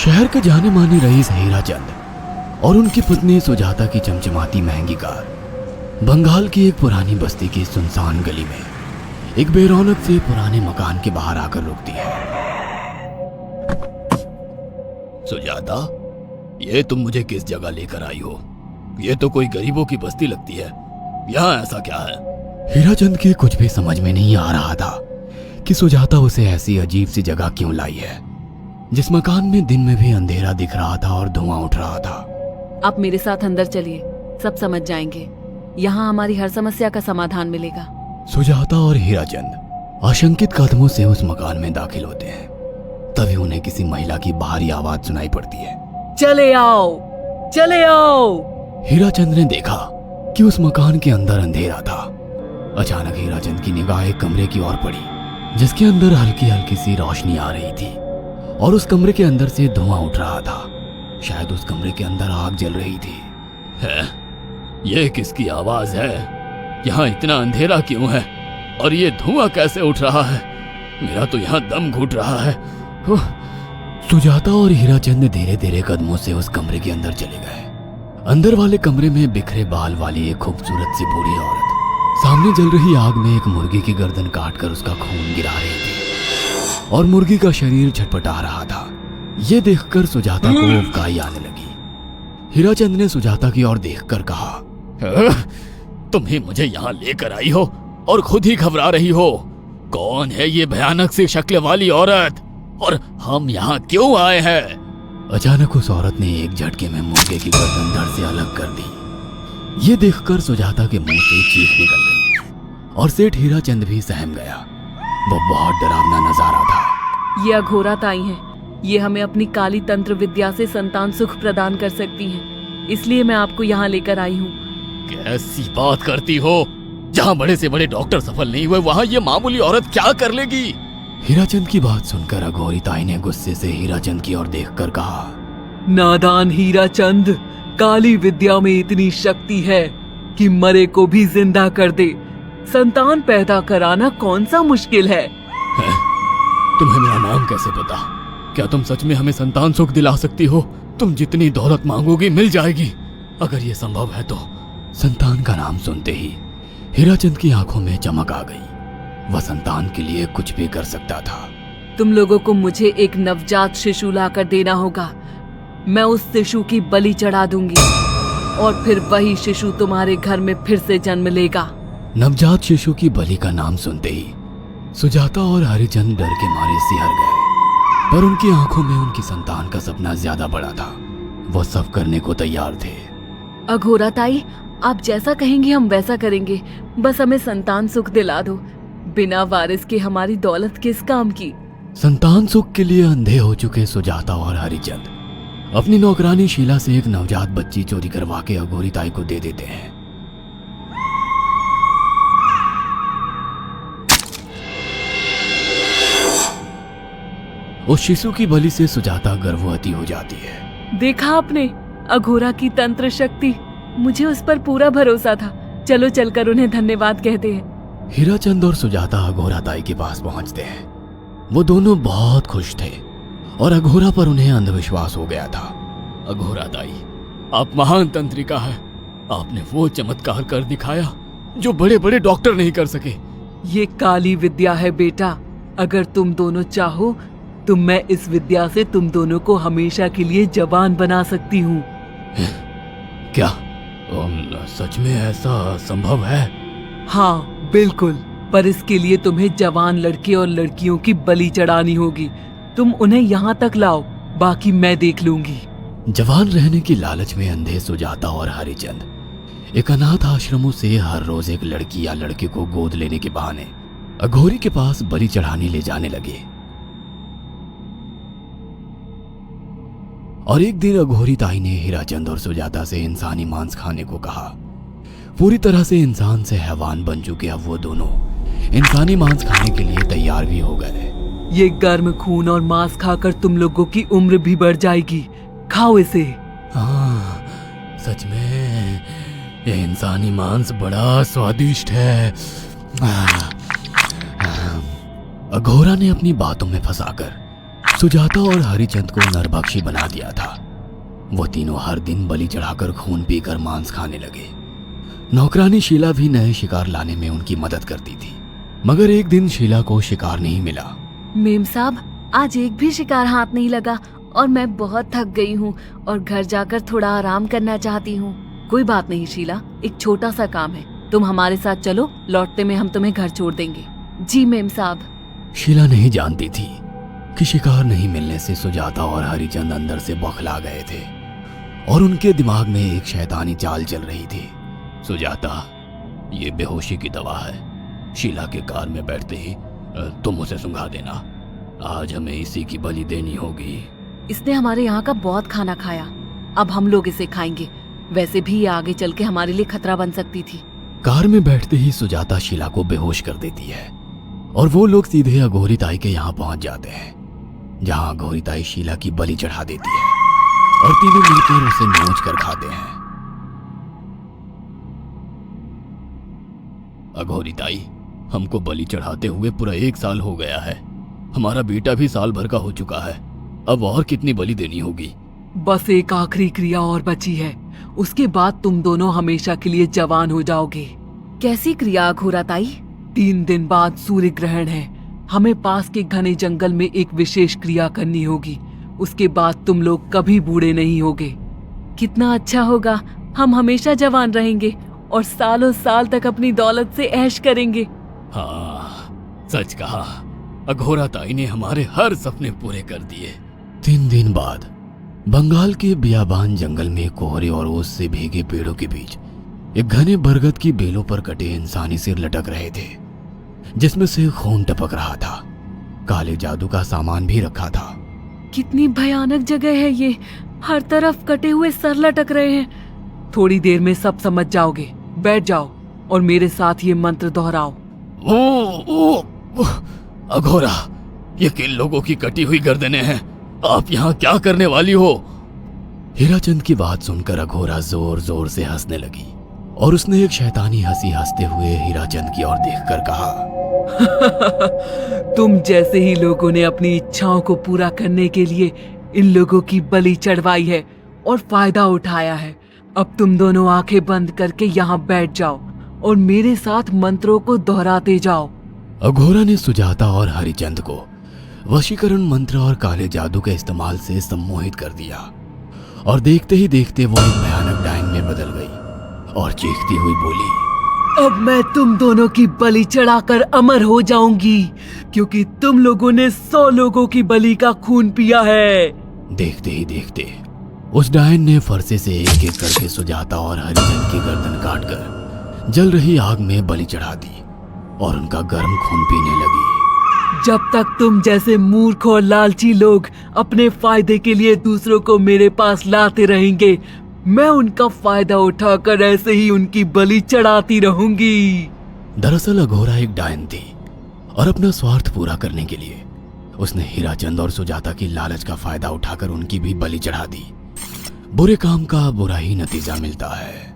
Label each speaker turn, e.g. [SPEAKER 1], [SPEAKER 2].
[SPEAKER 1] शहर के जाने माने रईस हीराचंद और उनकी पत्नी सुजाता की चमचमाती महंगी कार बंगाल की एक पुरानी बस्ती की सुनसान गली में एक बेरौनक से पुराने मकान के बाहर आकर रुकती है। सुजाता, ये तुम मुझे किस जगह लेकर आई हो? ये तो कोई गरीबों की बस्ती लगती है, यहाँ ऐसा क्या है? हीराचंद की कुछ भी समझ में नहीं आ रहा था कि सुजाता उसे ऐसी अजीब सी जगह क्यों लाई है, जिस मकान में दिन में भी अंधेरा दिख रहा था और धुआं उठ रहा था।
[SPEAKER 2] आप मेरे साथ अंदर चलिए, सब समझ जाएंगे। यहाँ हमारी हर समस्या का समाधान मिलेगा।
[SPEAKER 1] सुजाता और हीराचंद आशंकित कदमों से उस मकान में दाखिल होते हैं। तभी उन्हें किसी महिला की बाहरी आवाज सुनाई पड़ती है,
[SPEAKER 2] चले आओ, चले आओ।
[SPEAKER 1] हीराचंद ने देखा कि उस मकान के अंदर अंधेरा था। अचानक हीराचंद की निगाह एक कमरे की ओर पड़ी, जिसके अंदर हल्की हल्की सी रोशनी आ रही थी और उस कमरे के अंदर से धुआं उठ रहा था। शायद उस कमरे के अंदर आग जल रही थी। है, ये किसकी आवाज है? यहाँ इतना अंधेरा क्यों है और ये धुआं कैसे उठ रहा है? मेरा तो यहाँ दम घुट रहा है। सुजाता और हीराचंद धीरे धीरे कदमों से उस कमरे के अंदर चले गए। अंदर वाले कमरे में बिखरे बाल वाली एक खूबसूरत सी बूढ़ी औरत सामने जल रही आग में एक मुर्गी की गर्दन काटकर उसका खून गिरा रही थी और मुर्गी का शरीर छटपटा रहा था। ये देखकर सुजाता को उबकाई आने लगी। हीराचंद ने सुजाता की ओर देखकर कहा, तुम ही मुझे यहाँ लेकर आई हो और खुद ही घबरा रही हो। कौन है ये भयानक सी शक्ल वाली औरत और हम यहाँ क्यों आए हैं? अचानक उस औरत ने एक झटके में मुर्गे की गर्दन धड़ से अलग कर दी। ये देखकर सुजाता के मुंह से चीख निकल गई और सेठ हीराचंद भी सहम गया। वो बहुत डरावना नजारा था।
[SPEAKER 2] ये अघोरा ताई हैं। ये हमें अपनी काली तंत्र विद्या से संतान सुख प्रदान कर सकती हैं। इसलिए मैं आपको यहाँ लेकर आई हूँ।
[SPEAKER 1] कैसी बात करती हो? जहाँ बड़े से बड़े डॉक्टर सफल नहीं हुए, वहाँ ये मामूली औरत क्या कर लेगी? हीराचंद की बात सुनकर अघोरी ताई ने गुस्से से हीराचंद की ओर देखकर कहा,
[SPEAKER 2] नादान हीराचंद, काली विद्या में इतनी शक्ति है कि मरे को भी जिंदा कर दे। संतान पैदा कराना कौन सा मुश्किल है?
[SPEAKER 1] तुम्हें मेरा नाम कैसे पता? क्या तुम सच में हमें संतान सुख दिला सकती हो? तुम जितनी दौलत मांगोगी मिल जाएगी, अगर ये संभव है तो। संतान का नाम सुनते ही हीराचंद की आंखों में चमक आ गई। वह संतान के लिए कुछ भी कर सकता था।
[SPEAKER 2] तुम लोगों को मुझे एक नवजात शिशु लाकर देना होगा। मैं उस शिशु की बलि चढ़ा दूंगी और फिर वही शिशु तुम्हारे घर में फिर से जन्म लेगा।
[SPEAKER 1] नवजात शिशु की बलि का नाम सुनते ही सुजाता और हरिचंद डर के मारे सिहर गए, पर उनकी आंखों में उनकी संतान का सपना ज्यादा बड़ा था। वो सब करने को तैयार थे।
[SPEAKER 2] अघोरा ताई, आप जैसा कहेंगे हम वैसा करेंगे। बस हमें संतान सुख दिला दो। बिना वारिस के हमारी दौलत किस काम की?
[SPEAKER 1] संतान सुख के लिए अंधे हो चुके सुजाता और हरिचंद अपनी नौकरानी शीला से एक नवजात बच्ची चोरी करवा के अघोरी ताई को दे देते हैं। उस शिशु की बलि से सुजाता गर्भवती हो जाती है।
[SPEAKER 2] देखा आपने अघोरा की तंत्र शक्ति? मुझे उस पर पूरा भरोसा था। चलो चलकर उन्हें धन्यवाद कहते हैं।
[SPEAKER 1] हीराचंद और सुजाता अघोरा ताई के पास पहुंचते हैं। वो दोनों बहुत खुश थे और अघोरा पर उन्हें अंधविश्वास हो गया था। अघोरा ताई, आप महान तंत्रिका है। आपने वो चमत्कार कर दिखाया जो बड़े बड़े डॉक्टर नहीं कर सके।
[SPEAKER 2] ये काली विद्या है बेटा। अगर तुम दोनों चाहो तो मैं इस विद्या से तुम दोनों को हमेशा के लिए जवान बना सकती हूँ।
[SPEAKER 1] क्या सच में ऐसा संभव है?
[SPEAKER 2] हाँ बिल्कुल, पर इसके लिए तुम्हें जवान लड़के और लड़कियों की बलि चढ़ानी होगी। तुम उन्हें यहाँ तक लाओ, बाकी मैं देख लूंगी।
[SPEAKER 1] जवान रहने की लालच में अंधे सुजाता और हरिचंद एक अनाथ आश्रमों से हर रोज एक लड़की या लड़के को गोद लेने के बहाने अघोरी के पास बलि चढ़ाने ले जाने लगे। और एक दिन अघोरी ताई ने हीराचंद और सुजाता से इंसानी मांस खाने को कहा। पूरी तरह से इंसान से हैवान बन चुके अब वो दोनों इंसानी मांस खाने के लिए तैयार भी हो गए।
[SPEAKER 2] ये गर्म खून और मांस खाकर तुम लोगों की उम्र भी बढ़ जाएगी। खाओ इसे।
[SPEAKER 1] हाँ, सच में ये इंसानी मांस बड़ा स्वादिष्ट है। अघोरा ने अपनी बातों में फंसाकर सुजाता और हरिचंद को नरभक्षी बना दिया था। वो तीनों हर दिन बलि चढ़ाकर खून पीकर मांस खाने लगे। नौकरानी शीला भी नए शिकार लाने में उनकी मदद करती थी, मगर एक दिन शीला को शिकार नहीं मिला।
[SPEAKER 2] मेम साहब, आज एक भी शिकार हाथ नहीं लगा और मैं बहुत थक गई हूँ और घर जाकर थोड़ा आराम करना चाहती हूँ। कोई बात नहीं शीला, एक छोटा सा काम है, तुम हमारे साथ चलो, लौटते में हम तुम्हें घर छोड़ देंगे। जी मेम साहब।
[SPEAKER 1] शीला नहीं जानती थी कि शिकार नहीं मिलने से सुजाता और हरिचंद अंदर से बौखला गए थे और उनके दिमाग में एक शैतानी चाल चल रही थी। सुजाता, ये बेहोशी की दवा है। शीला के कार में बैठते ही तुम उसे सुंघा देना। आज हमें इसी की बलि देनी होगी।
[SPEAKER 2] इसने हमारे यहाँ का बहुत खाना खाया, अब हम लोग इसे खाएंगे। वैसे भी ये आगे चल के हमारे लिए खतरा बन सकती थी।
[SPEAKER 1] कार में बैठते ही सुजाता शीला को बेहोश कर देती है और वो लोग सीधे अघोरी ताई के यहाँ पहुंच जाते हैं, जहाँ अघोरी ताई शीला की बलि चढ़ा देती है और तीनों मिलकर उसे नोच कर खाते हैं। अघोरी ताई, हमको बलि चढ़ाते हुए पूरा 1 साल हो गया है। हमारा बेटा भी साल भर का हो चुका है। अब और कितनी बलि देनी होगी?
[SPEAKER 2] बस एक आखिरी क्रिया और बची है, उसके बाद तुम दोनों हमेशा के लिए जवान हो जाओगे। कैसी क्रिया अघोरा ताई? 3 दिन बाद सूर्य ग्रहण है, हमें पास के घने जंगल में एक विशेष क्रिया करनी होगी। उसके बाद तुम लोग कभी बूढ़े नहीं होगे। कितना अच्छा होगा, हम हमेशा जवान रहेंगे और सालों साल तक अपनी दौलत से ऐश करेंगे।
[SPEAKER 1] हाँ, सच कहा। अघोरा ताई ने हमारे हर सपने पूरे कर दिए। 3 दिन बाद बंगाल के बियाबान जंगल में कोहरे और ओस से भीगे पेड़ों के बीच एक घने बरगद की बेलों पर कटे इंसानी सिर लटक रहे थे, जिसमें से खून टपक रहा था। काले जादू का सामान भी रखा था।
[SPEAKER 2] कितनी भयानक जगह है ये, हर तरफ कटे हुए सर लटक रहे हैं। थोड़ी देर में सब समझ जाओगे, बैठ जाओ और मेरे साथ ये मंत्र दोहराओ।
[SPEAKER 1] अघोरा, ये किन लोगों की कटी हुई गर्दनें हैं? आप यहाँ क्या करने वाली हो? हीराचंद की बात सुनकर अघोरा जोर जोर से हंसने लगी और उसने एक शैतानी हंसी हंसते हुए हीराचंद की ओर देखकर कहा,
[SPEAKER 2] तुम जैसे ही लोगों ने अपनी इच्छाओं को पूरा करने के लिए इन लोगों की बलि चढ़वाई है और फायदा उठाया है। अब तुम दोनों आंखें बंद करके यहाँ बैठ जाओ और मेरे साथ मंत्रों को दोहराते जाओ।
[SPEAKER 1] अघोरा ने सुजाता और हरिचंद को वशीकरण मंत्र और काले जादू के इस्तेमाल से सम्मोहित कर दिया और देखते ही देखते वो एक भयानक डायन में बदल गई और चीखती हुई बोली,
[SPEAKER 2] अब मैं तुम दोनों की बलि चढ़ाकर अमर हो जाऊंगी, क्योंकि तुम लोगों ने 100 लोगों की बलि का खून पिया है।
[SPEAKER 1] देखते ही देखते उस डायन ने फरसे से एक एक करके सुजाता और हरिचंद की गर्दन काटकर जल रही आग में बलि चढ़ा दी और उनका गर्म खून पीने लगी।
[SPEAKER 2] जब तक तुम जैसे मूर्ख और लालची लोग अपने फायदे के लिए दूसरों को मेरे पास लाते रहेंगे, मैं उनका फायदा उठाकर ऐसे ही उनकी बलि चढ़ाती रहूंगी।
[SPEAKER 1] दरअसल अघोरा एक डायन थी और अपना स्वार्थ पूरा करने के लिए उसने हीराचंद और सुजाता की लालच का फायदा उठाकर उनकी भी बलि चढ़ा दी। बुरे काम का बुरा ही नतीजा मिलता है।